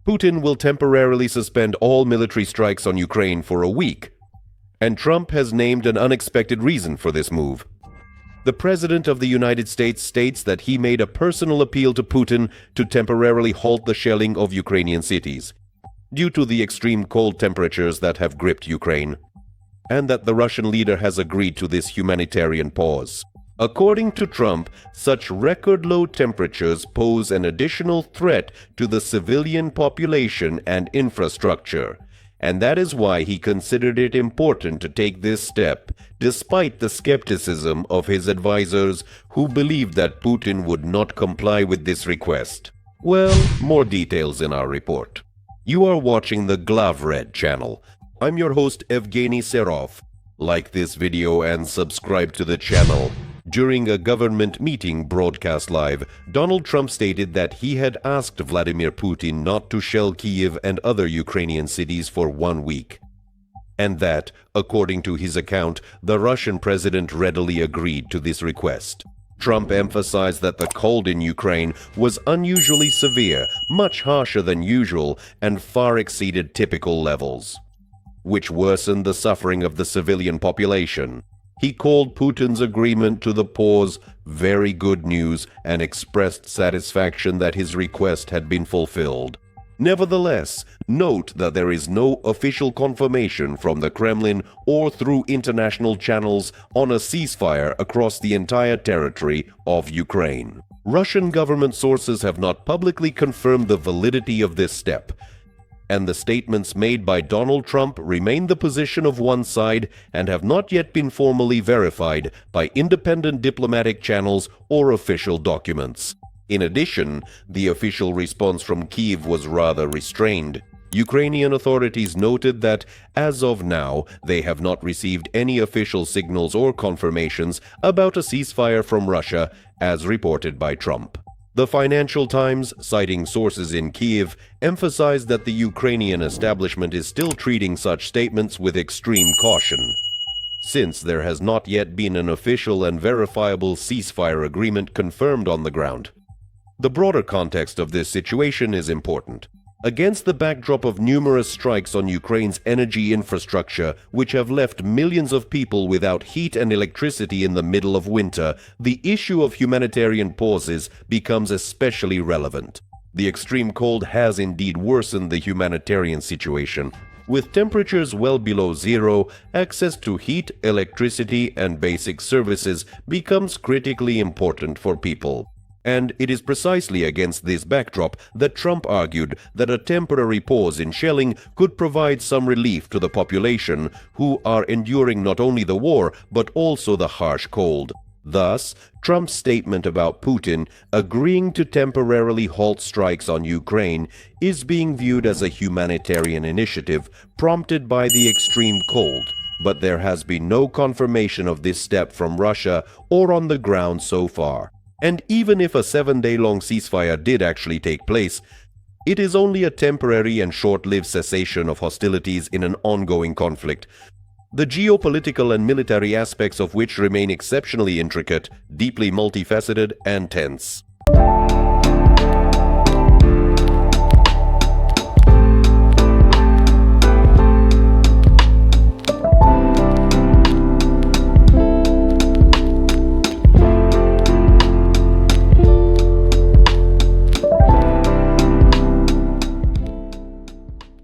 Putin will temporarily suspend all military strikes on Ukraine for a week, and Trump has named an unexpected reason for this move. The President of the United States states that he made a personal appeal to Putin to temporarily halt the shelling of Ukrainian cities, due to the extreme cold temperatures that have gripped Ukraine, and that the Russian leader has agreed to this humanitarian pause. According to Trump, such record-low temperatures pose an additional threat to the civilian population and infrastructure, and that is why he considered it important to take this step, despite the skepticism of his advisors who believed that Putin would not comply with this request. Well, more details in our report. You are watching the Glavred channel. I'm your host Evgeny Serov. Like this video and subscribe to the channel. During a government meeting broadcast live, Donald Trump stated that he had asked Vladimir Putin not to shell Kyiv and other Ukrainian cities for 1 week. And that, according to his account, the Russian president readily agreed to this request. Trump emphasized that the cold in Ukraine was unusually severe, much harsher than usual, and far exceeded typical levels, which worsened the suffering of the civilian population. He called Putin's agreement to the pause very good news and expressed satisfaction that his request had been fulfilled. Nevertheless, note that there is no official confirmation from the Kremlin or through international channels on a ceasefire across the entire territory of Ukraine. Russian government sources have not publicly confirmed the validity of this step, and the statements made by Donald Trump remain the position of one side and have not yet been formally verified by independent diplomatic channels or official documents. In addition, the official response from Kyiv was rather restrained. Ukrainian authorities noted that, as of now, they have not received any official signals or confirmations about a ceasefire from Russia, as reported by Trump. The Financial Times, citing sources in Kyiv, emphasized that the Ukrainian establishment is still treating such statements with extreme caution, since there has not yet been an official and verifiable ceasefire agreement confirmed on the ground. The broader context of this situation is important. Against the backdrop of numerous strikes on Ukraine's energy infrastructure, which have left millions of people without heat and electricity in the middle of winter, the issue of humanitarian pauses becomes especially relevant. The extreme cold has indeed worsened the humanitarian situation. With temperatures well below zero, access to heat, electricity, and basic services becomes critically important for people. And it is precisely against this backdrop that Trump argued that a temporary pause in shelling could provide some relief to the population who are enduring not only the war but also the harsh cold. Thus, Trump's statement about Putin agreeing to temporarily halt strikes on Ukraine is being viewed as a humanitarian initiative prompted by the extreme cold. But there has been no confirmation of this step from Russia or on the ground so far. And even if a 7-day-long ceasefire did actually take place, it is only a temporary and short-lived cessation of hostilities in an ongoing conflict, the geopolitical and military aspects of which remain exceptionally intricate, deeply multifaceted, and tense.